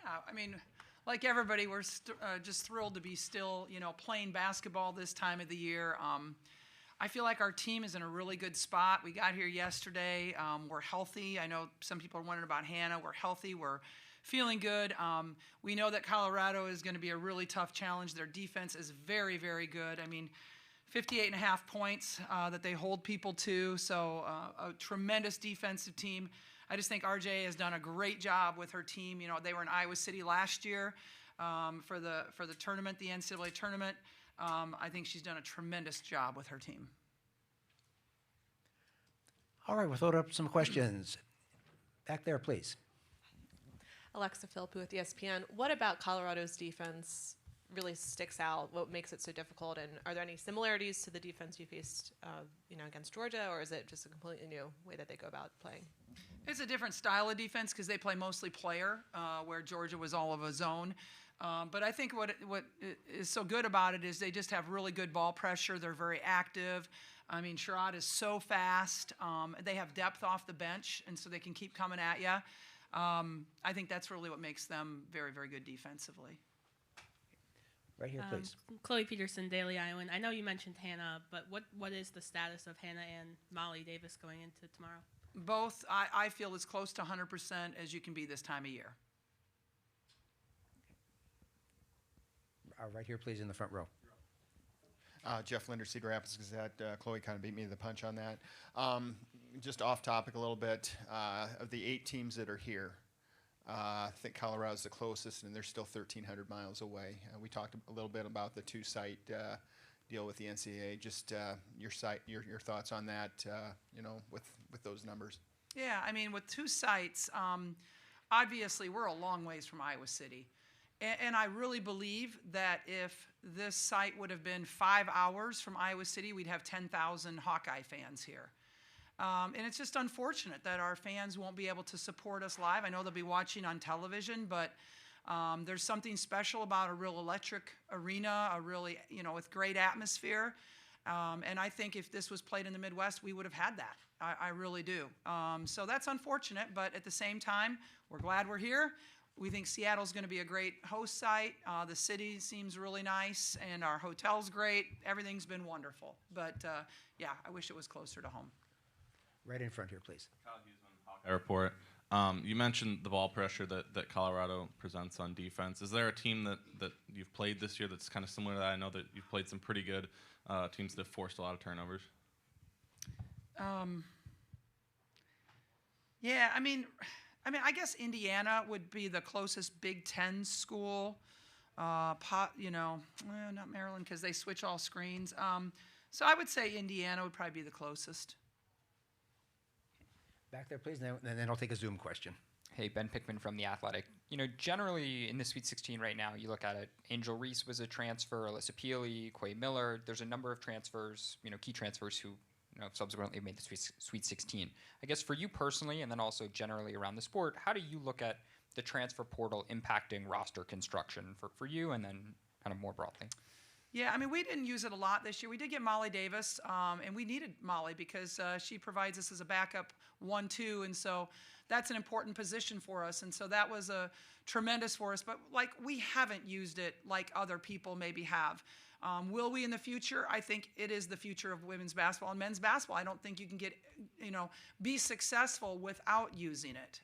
I mean, like everybody, we're just thrilled to be still, playing basketball this time of the year. I feel like our team is in a really good spot. We got here yesterday. We're healthy. I know some people are wondering about Hannah. We're healthy. We're feeling good. We know that Colorado is going to be a really tough challenge. Their defense is very, very good. I mean, 58.5 points that they hold people to, so a tremendous defensive team. I just think RJ has done a great job with her team. They were in Iowa City last year for the tournament, the NCAA tournament. I think she's done a tremendous job with her team. All right, we'll throw up some questions. Back there, please. Alexa Philippi with ESPN. What about Colorado's defense really sticks out? What makes it so difficult? And are there any similarities to the defense you faced, against Georgia, or is it just a completely new way that they go about playing? It's a different style of defense because they play mostly player, where Georgia was all of a zone. But I think what is so good about it is they just have really good ball pressure. They're very active. I mean, Sherrod is so fast. They have depth off the bench, and so they can keep coming at you. I think that's really what makes them very, very good defensively. Right here, please. Chloe Peterson, Daily Iowan. I know you mentioned Hannah, but what is the status of Hannah and Molly Davis going into tomorrow? Both, I feel, as close to 100% as you can be this time of year. Right here, please, in the front row. Jeff Linder, Cedar Rapids Gazette. Chloe kind of beat me to the punch on that. Just off topic a little bit, of the 8 teams that are here, I think Colorado's the closest, and they're still 1,300 miles away. We talked a little bit about the 2-site deal with the NCAA. Just your thoughts on that, with those numbers. Yeah, I mean, with 2 sites, obviously we're a long ways from Iowa City. And I really believe that if this site would have been 5 hours from Iowa City, we'd have 10,000 Hawkeye fans here. And it's just unfortunate that our fans won't be able to support us live. I know they'll be watching on television, but there's something special about a real electric arena, a really, with great atmosphere. And I think if this was played in the Midwest, we would have had that. I really do. So that's unfortunate, but at the same time, we're glad we're here. We think Seattle's going to be a great host site. The city seems really nice, and our hotel's great. Everything's been wonderful. But, yeah, I wish it was closer to home. Right in front here, please. Kyle Huseman, Hawkeye Report. You mentioned the ball pressure that Colorado presents on defense. Is there a team that you've played this year that's kind of similar to that? I know that you've played some pretty good teams that have forced a lot of turnovers. Yeah, I mean, I guess Indiana would be the closest Big Ten school. Not Maryland because they switch all screens. So I would say Indiana would probably be the closest. Back there, please, and then I'll take a Zoom question. Hey, Ben Pickman from The Athletic. Generally in the Sweet 16 right now, you look at it, Angel Reese was a transfer, Alyssa Peely, Quay Miller. There's a number of transfers, key transfers who subsequently made the Sweet 16. I guess for you personally, and then also generally around the sport, how do you look at the transfer portal impacting roster construction for you and then kind of more broadly? Yeah, I mean, we didn't use it a lot this year. We did get Molly Davis, and we needed Molly because she provides us as a backup 1-2, and so that's an important position for us, and so that was a tremendous for us. But, we haven't used it like other people maybe have. Will we in the future? I think it is the future of women's basketball and men's basketball. I don't think you can get, be successful without using it.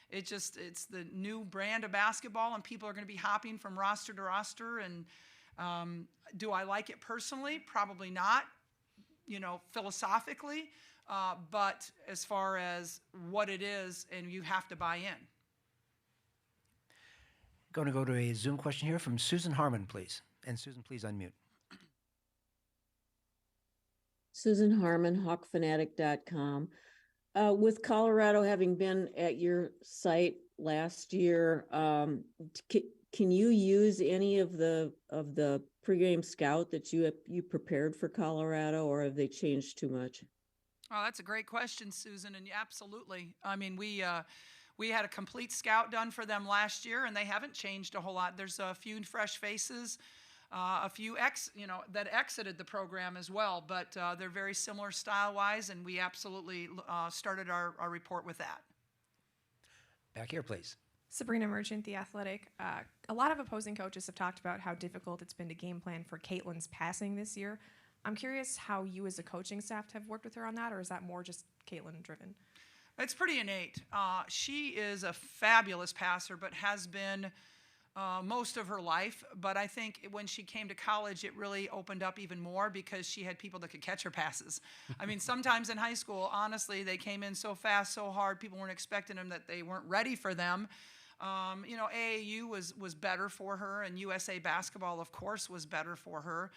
It's the new brand of basketball, and people are going to be hopping from roster to roster. And do I like it personally? Probably not, philosophically. But as far as what it is, and you have to buy in. Going to go to a Zoom question here from Susan Harmon, please. And Susan, please unmute. Susan Harmon, hawkfanatic.com. With Colorado having been at your site last year, can you use any of the pregame scout that you prepared for Colorado, or have they changed too much? Oh, that's a great question, Susan, and absolutely. I mean, we had a complete scout done for them last year, and they haven't changed a whole lot. There's a few fresh faces, a few that exited the program as well, but they're very similar style-wise, and we absolutely started our report with that. Back here, please. Sabrina Merchant, The Athletic. A lot of opposing coaches have talked about how difficult it's been to game plan for Caitlin's passing this year. I'm curious how you as a coaching staff have worked with her on that, or is that more just Caitlin driven? It's pretty innate. She is a fabulous passer, but has been most of her life. But I think when she came to college, it really opened up even more because she had people that could catch her passes. I mean, sometimes in high school, honestly, they came in so fast, so hard, people weren't expecting them, that they weren't ready for them. AAU was better for her, and USA basketball, of course, was better for her.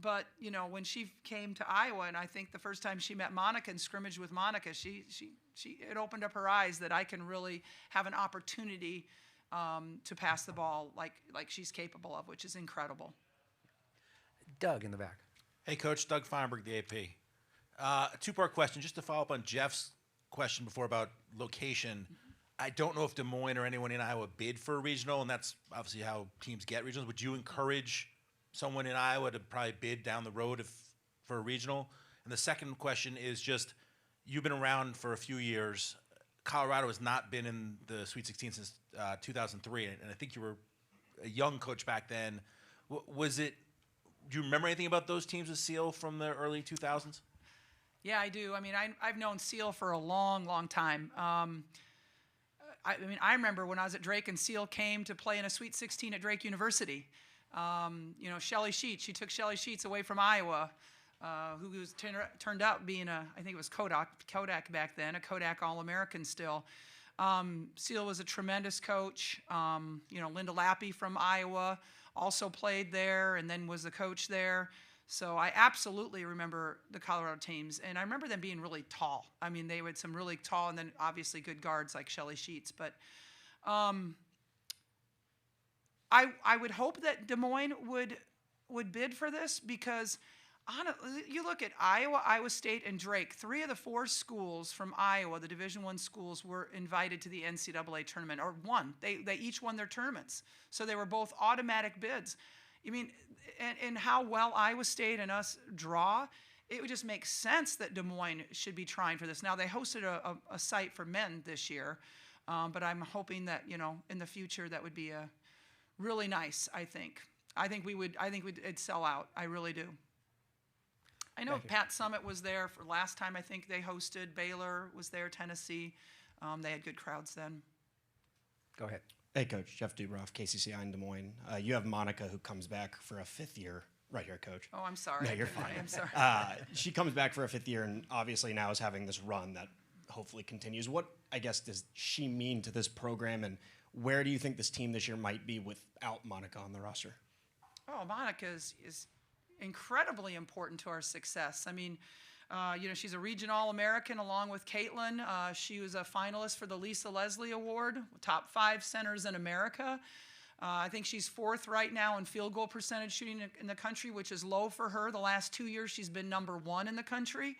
But when she came to Iowa, and I think the first time she met Monica and scrimmaged with Monica, it opened up her eyes that I can really have an opportunity to pass the ball like she's capable of, which is incredible. Doug in the back. Hey, Coach. Doug Feinberg, the AP. A two-part question, just to follow up on Jeff's question before about location. I don't know if Des Moines or anyone in Iowa bid for a regional, and that's obviously how teams get regionals. Would you encourage someone in Iowa to probably bid down the road for a regional? And the second question is just, you've been around for a few years. Colorado has not been in the Sweet 16 since 2003, and I think you were a young coach back then. Do you remember anything about those teams with Seal from the early 2000s? Yeah, I do. I mean, I've known Seal for a long, long time. I remember when I was at Drake and Seal came to play in a Sweet 16 at Drake University. Shelly Sheets, she took Shelly Sheets away from Iowa, who was turned out being I think it was Kodak back then, a Kodak All-American still. Seal was a tremendous coach. Linda Lappy from Iowa also played there and then was the coach there. So I absolutely remember the Colorado teams, and I remember them being really tall. I mean, they had some really tall and then obviously good guards like Shelly Sheets. But I would hope that Des Moines would bid for this because you look at Iowa, Iowa State, and Drake. 3 of the 4 schools from Iowa, the Division I schools, were invited to the NCAA tournament, or won. They each won their tournaments. So they were both automatic bids. I mean, and how well Iowa State and us draw, it would just make sense that Des Moines should be trying for this. Now, they hosted a site for men this year, but I'm hoping that, in the future that would be really nice, I think. I think it'd sell out. I really do. I know Pat Summit was there for last time I think they hosted. Baylor was there, Tennessee. They had good crowds then. Go ahead. Hey, Coach. Jeff Dubroff, KCCI in Des Moines. You have Monica who comes back for a 5th year. Right here, Coach. Oh, I'm sorry. No, you're fine. I'm sorry. She comes back for a 5th year and obviously now is having this run that hopefully continues. What, I guess, does she mean to this program, and where do you think this team this year might be without Monica on the roster? Oh, Monica is incredibly important to our success. I mean, she's a region All-American along with Caitlin. She was a finalist for the Lisa Leslie Award, top 5 centers in America. I think she's 4th right now in field goal percentage shooting in the country, which is low for her. The last 2 years, she's been number 1 in the country.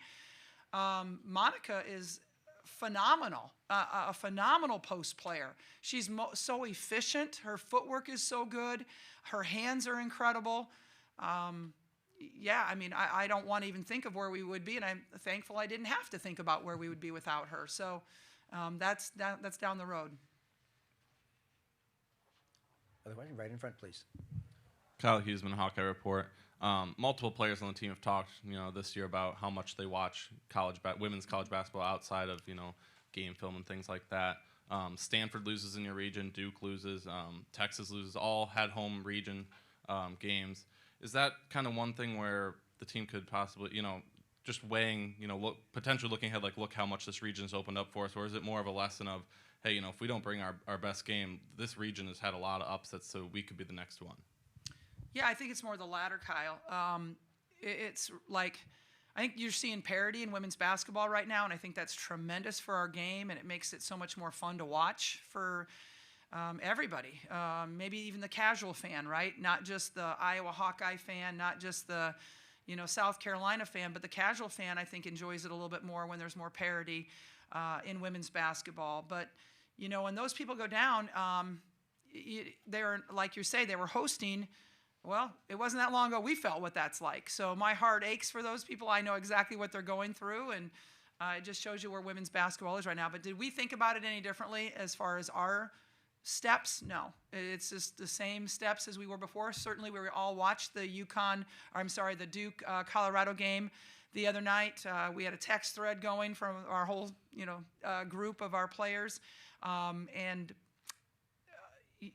Monica is phenomenal, a phenomenal post player. She's so efficient. Her footwork is so good. Her hands are incredible. I don't want to even think of where we would be, and I'm thankful I didn't have to think about where we would be without her. So that's down the road. Other question, right in front, please. Kyle Huseman, Hawkeye Report. Multiple players on the team have talked, this year about how much they watch women's college basketball outside of, game film and things like that. Stanford loses in your region, Duke loses, Texas loses, all had home region games. Is that kind of one thing where the team could possibly, just weighing, potentially looking ahead, like, look how much this region's opened up for us, or is it more of a lesson of, hey, if we don't bring our best game, this region has had a lot of upsets, so we could be the next one? Yeah, I think it's more the latter, Kyle. It's like, I think you're seeing parity in women's basketball right now, and I think that's tremendous for our game, and it makes it so much more fun to watch for everybody, maybe even the casual fan, right? Not just the Iowa Hawkeye fan, not just the South Carolina fan, but the casual fan, I think, enjoys it a little bit more when there's more parity in women's basketball. But when those people go down, they're, like you say, they were hosting. Well, it wasn't that long ago we felt what that's like. So my heart aches for those people. I know exactly what they're going through, and it just shows you where women's basketball is right now. But did we think about it any differently as far as our steps, no. It's just the same steps as we were before. Certainly, we all watched the the Duke Colorado game the other night. We had a text thread going from our whole, group of our players, and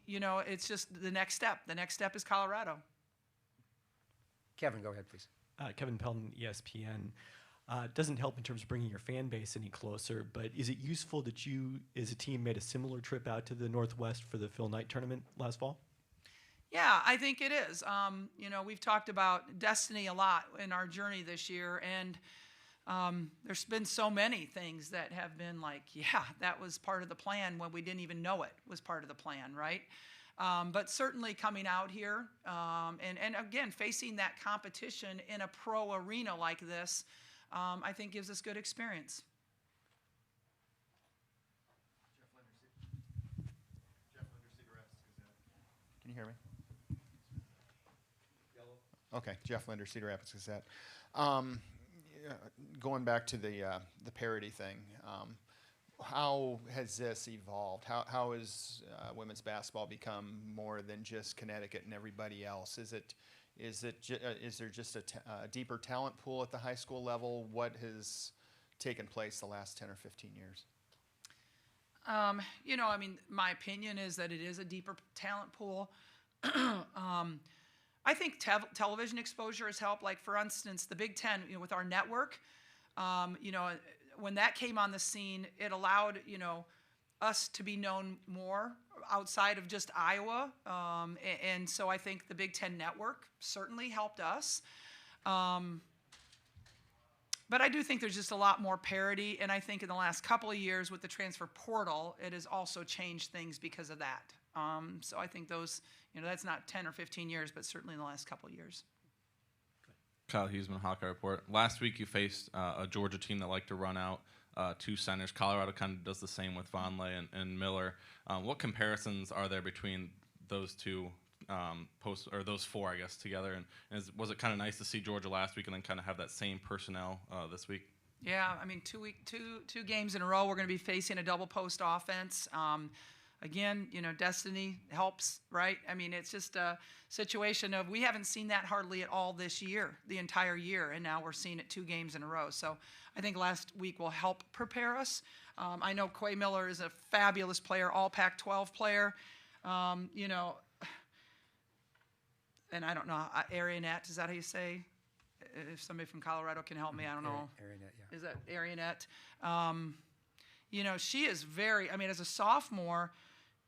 it's just the next step. The next step is Colorado. Kevin, go ahead, please. Kevin Pelton, ESPN. Doesn't help in terms of bringing your fan base any closer, but is it useful that you, as a team, made a similar trip out to the Northwest for the Phil Knight tournament last fall? Yeah, I think it is. We've talked about destiny a lot in our journey this year, and there's been so many things that have been like, yeah, that was part of the plan when we didn't even know it was part of the plan, right? But certainly coming out here and again, facing that competition in a pro arena like this, I think gives us good experience. Can you hear me? Okay, Jeff Linder, Cedar Rapids Gazette. Going back to the parity thing, how has this evolved? How has women's basketball become more than just Connecticut and everybody else? Is there just a deeper talent pool at the high school level? What has taken place the last 10 or 15 years? My opinion is that it is a deeper talent pool. I think television exposure has helped. Like, for instance, the Big Ten, with our network, when that came on the scene, it allowed, us to be known more outside of just Iowa. And so I think the Big Ten network certainly helped us. But I do think there's just a lot more parity. And I think in the last couple of years with the transfer portal, it has also changed things because of that. So I think those, that's not 10 or 15 years, but certainly in the last couple of years. Kyle Huseman, Hawkeye Report. Last week you faced a Georgia team that liked to run out two centers. Colorado kind of does the same with Vonleh and Miller. What comparisons are there between those two those four, I guess, together? And was it kind of nice to see Georgia last week and then kind of have that same personnel this week? Yeah, two games in a row, we're going to be facing a double post offense. Again, destiny helps, right? It's just a situation of we haven't seen that hardly at all this year, the entire year, and now we're seeing it 2 games in a row. So I think last week will help prepare us. I know Quay Miller is a fabulous player, all Pac-12 player. And I don't know, Arionette, is that how you say? If somebody from Colorado can help me, I don't know. Arionette, yeah. Is that Arionette? She is very, as a sophomore,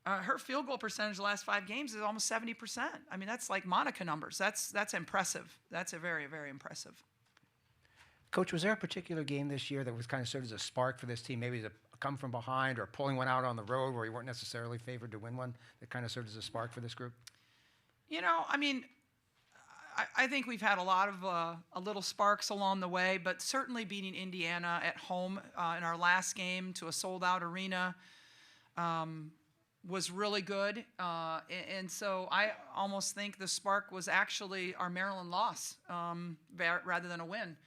her field goal percentage the last 5 games is almost 70%. That's like Monica numbers. That's impressive. That's a very, very impressive. Coach, was there a particular game this year that was kind of served as a spark for this team, maybe to come from behind or pulling one out on the road where you weren't necessarily favored to win one, that kind of served as a spark for this group? I think we've had a lot of little sparks along the way, but certainly beating Indiana at home in our last game to a sold-out arena was really good. And so I almost think the spark was actually our Maryland loss rather than a win.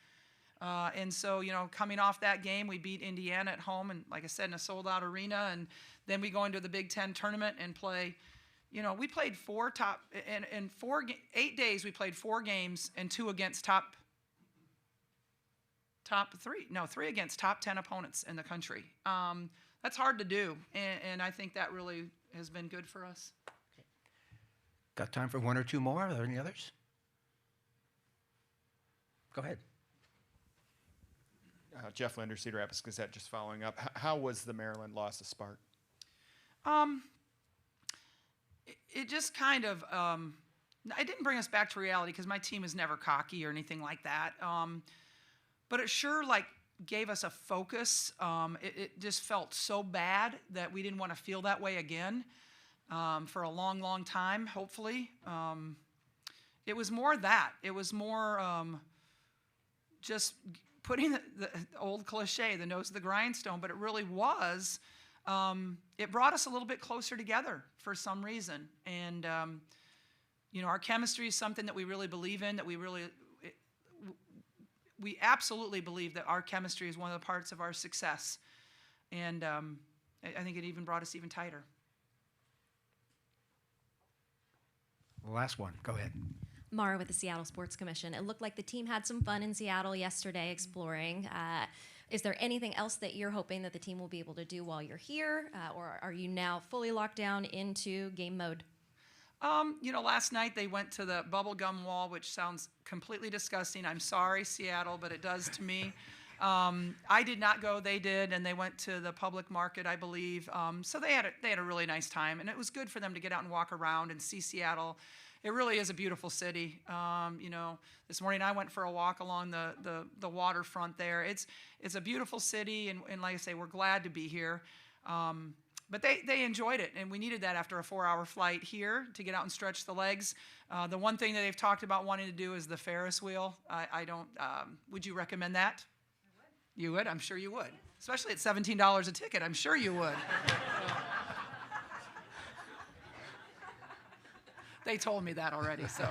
And so, coming off that game, we beat Indiana at home, and like I said, in a sold-out arena, and then we go into the Big Ten tournament and play. We played 8 days. We played 4 games and 2 against three against top 10 opponents in the country. That's hard to do, and I think that really has been good for us. Okay. Got time for 1 or 2 more? Are there any others? Go ahead. Jeff Linder, Cedar Rapids Gazette, just following up. How was the Maryland loss a spark? It just kind of, it didn't bring us back to reality because my team is never cocky or anything like that. But it sure gave us a focus. It just felt so bad that we didn't want to feel that way again for a long, long time, hopefully. It was more that. It was more just putting the old cliche, the nose of the grindstone, but it really was. It brought us a little bit closer together for some reason. And, our chemistry is something that we really believe in, that we absolutely believe that our chemistry is one of the parts of our success. And I think it even brought us even tighter. last one. Go ahead. Mara with the Seattle Sports Commission. It looked like the team had some fun in Seattle yesterday exploring. Is there anything else that you're hoping that the team will be able to do while you're here, or are you now fully locked down into game mode? Last night they went to the bubblegum wall, which sounds completely disgusting. I'm sorry, Seattle, but it does to me. I did not go, they did, and they went to the public market, I believe. So they had a really nice time, and it was good for them to get out and walk around and see Seattle. It really is a beautiful city. This morning I went for a walk along the waterfront there. It's a beautiful city, and like I say, we're glad to be here. But they enjoyed it, and we needed that after a 4-hour flight here to get out and stretch the legs. The one thing that they've talked about wanting to do is the Ferris wheel. I don't. Would you recommend that? I would. You would? I'm sure you would. Especially at $17 a ticket, I'm sure you would. They told me that already, so.